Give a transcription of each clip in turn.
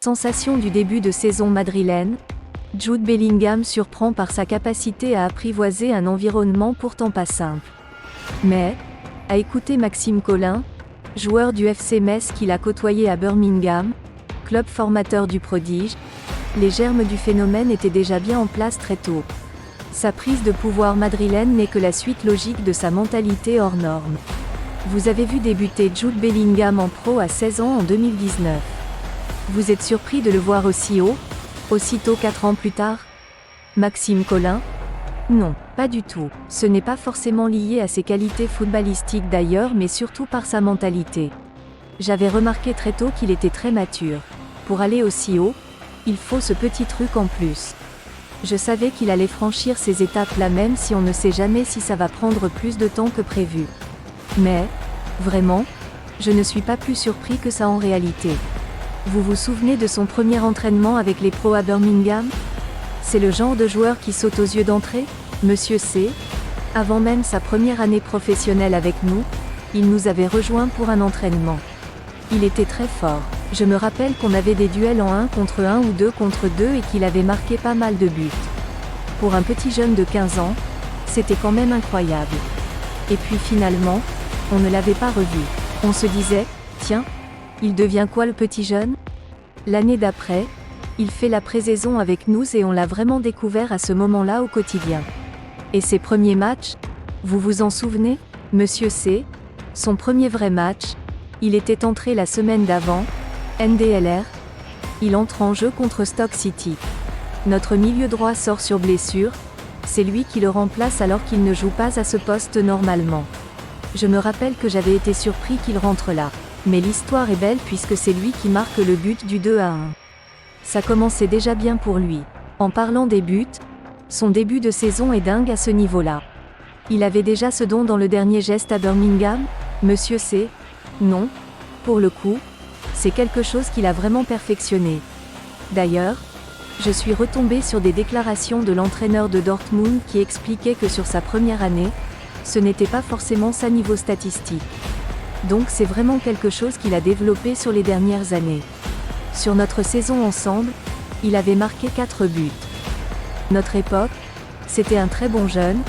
Sensation du début de saison madrilène, Jude Bellingham surprend par sa capacité à apprivoiser un environnement pourtant pas simple. Mais, à écouter Maxime Collin, joueur du FC Metz qu'il a côtoyé à Birmingham, club formateur du prodige, les germes du phénomène étaient déjà bien en place très tôt. Sa prise de pouvoir madrilène n'est que la suite logique de sa mentalité hors norme. Vous avez vu débuter Jude Bellingham en pro à 16 ans en 2019. Vous êtes surpris de le voir aussi haut, aussitôt 4 ans plus tard? Maxime Collin? Non, pas du tout. Ce n'est pas forcément lié à ses qualités footballistiques d'ailleurs, mais surtout par sa mentalité. J'avais remarqué très tôt qu'il était très mature. Pour aller aussi haut, il faut ce petit truc en plus. Je savais qu'il allait franchir ces étapes-là même si on ne sait jamais si ça va prendre plus de temps que prévu. Mais, vraiment, je ne suis pas plus surpris que ça en réalité. Vous vous souvenez de son premier entraînement avec les pros à Birmingham? C'est le genre de joueur qui saute aux yeux d'entrée, Monsieur C. Avant même sa première année professionnelle avec nous, il nous avait rejoints pour un entraînement. Il était très fort. Je me rappelle qu'on avait des duels en 1 contre 1 ou 2 contre 2 et qu'il avait marqué pas mal de buts. Pour un petit jeune de 15 ans, c'était quand même incroyable. Et puis finalement, on ne l'avait pas revu. On se disait, tiens, il devient quoi le petit jeune? L'année d'après, il fait la pré-saison avec nous et on l'a vraiment découvert à ce moment-là au quotidien. Et ses premiers matchs? Vous vous en souvenez? Monsieur C. Son premier vrai match, il était entré la semaine d'avant, NDLR. Il entre en jeu contre Stoke City. Notre milieu droit sort sur blessure, c'est lui qui le remplace alors qu'il ne joue pas à ce poste normalement. Je me rappelle que j'avais été surpris qu'il rentre là. Mais l'histoire est belle puisque c'est lui qui marque le but du 2-1. Ça commençait déjà bien pour lui. En parlant des buts, son début de saison est dingue à ce niveau-là. Il avait déjà ce don dans le dernier geste à Birmingham, Monsieur C. Non, pour le coup, c'est quelque chose qu'il a vraiment perfectionné. D'ailleurs, je suis retombé sur des déclarations de l'entraîneur de Dortmund qui expliquait que sur sa première année, ce n'était pas forcément sa niveau statistique. Donc c'est vraiment quelque chose qu'il a développé sur les dernières années. Sur notre saison ensemble, il avait marqué 4 buts. Notre époque, c'était un très bon jeune,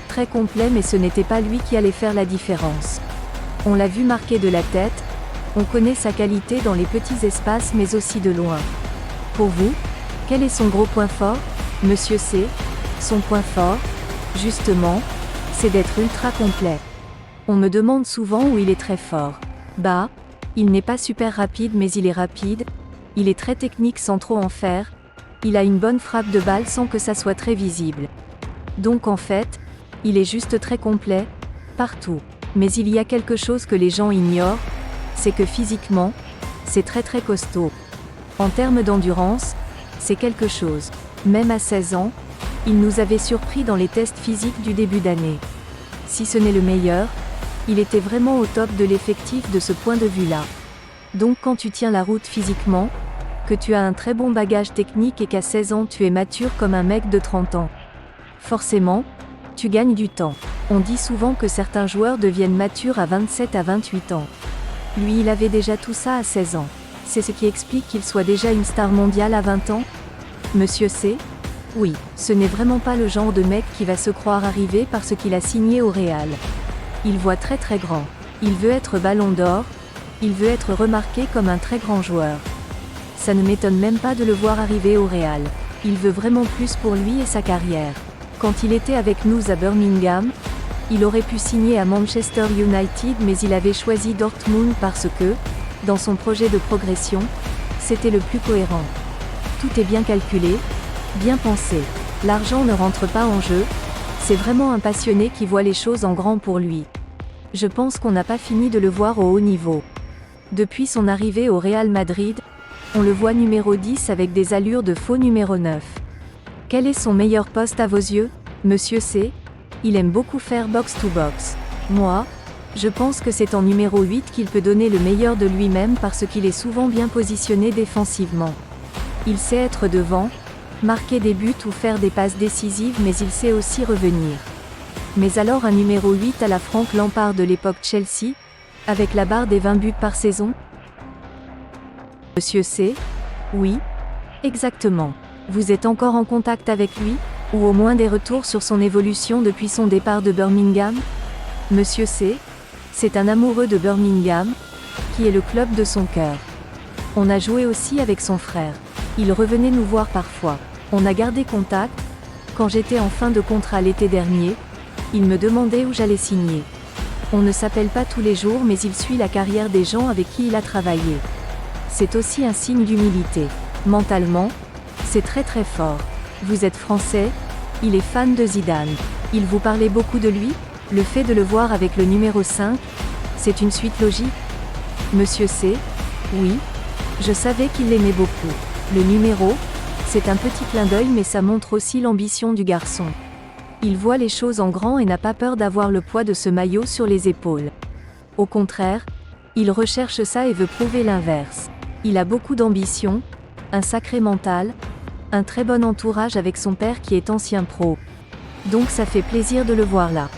très complet mais ce n'était pas lui qui allait faire la différence. On l'a vu marquer de la tête, on connaît sa qualité dans les petits espaces mais aussi de loin. Pour vous, quel est son gros point fort, Monsieur C? Son point fort, justement, c'est d'être ultra complet. On me demande souvent où il est très fort. Bah, il n'est pas super rapide mais il est rapide, il est très technique sans trop en faire, il a une bonne frappe de balle sans que ça soit très visible. Donc en fait, il est juste très complet, partout. Mais il y a quelque chose que les gens ignorent, c'est que physiquement, c'est très très costaud. En termes d'endurance, c'est quelque chose. Même à 16 ans, il nous avait surpris dans les tests physiques du début d'année. Si ce n'est le meilleur, il était vraiment au top de l'effectif de ce point de vue-là. Donc quand tu tiens la route physiquement, que tu as un très bon bagage technique et qu'à 16 ans tu es mature comme un mec de 30 ans. Forcément, tu gagnes du temps. On dit souvent que certains joueurs deviennent matures à 27 à 28 ans. Lui il avait déjà tout ça à 16 ans. C'est ce qui explique qu'il soit déjà une star mondiale à 20 ans? Monsieur C? Oui, ce n'est vraiment pas le genre de mec qui va se croire arrivé parce qu'il a signé au Real. Il voit très très grand. Il veut être ballon d'or, il veut être remarqué comme un très grand joueur. Ça ne m'étonne même pas de le voir arriver au Real. Il veut vraiment plus pour lui et sa carrière. Quand il était avec nous à Birmingham, il aurait pu signer à Manchester United mais il avait choisi Dortmund parce que, dans son projet de progression, c'était le plus cohérent. Tout est bien calculé, bien pensé. L'argent ne rentre pas en jeu, c'est vraiment un passionné qui voit les choses en grand pour lui. Je pense qu'on n'a pas fini de le voir au haut niveau. Depuis son arrivée au Real Madrid, on le voit numéro 10 avec des allures de faux numéro 9. Quel est son meilleur poste à vos yeux, Monsieur C? Il aime beaucoup faire box-to-box. Moi, je pense que c'est en numéro 8 qu'il peut donner le meilleur de lui-même parce qu'il est souvent bien positionné défensivement. Il sait être devant, marquer des buts ou faire des passes décisives mais il sait aussi revenir. Mais alors un numéro 8 à la Frank Lampard de l'époque Chelsea, avec la barre des 20 buts par saison? Monsieur C? Oui, exactement. Vous êtes encore en contact avec lui, ou au moins des retours sur son évolution depuis son départ de Birmingham? Monsieur C, c'est un amoureux de Birmingham, qui est le club de son cœur. On a joué aussi avec son frère. Il revenait nous voir parfois. On a gardé contact. Quand j'étais en fin de contrat l'été dernier, il me demandait où j'allais signer. On ne s'appelle pas tous les jours, mais il suit la carrière des gens avec qui il a travaillé. C'est aussi un signe d'humilité. Mentalement, c'est très très fort. Vous êtes français, il est fan de Zidane. Il vous parlait beaucoup de lui? Le fait de le voir avec le numéro 5, c'est une suite logique? Monsieur C, oui, je savais qu'il l'aimait beaucoup. Le numéro, c'est un petit clin d'œil, mais ça montre aussi l'ambition du garçon. Il voit les choses en grand et n'a pas peur d'avoir le poids de ce maillot sur les épaules. Au contraire, il recherche ça et veut prouver l'inverse. Il a beaucoup d'ambition, un sacré mental, un très bon entourage avec son père qui est ancien pro. Donc ça fait plaisir de le voir là.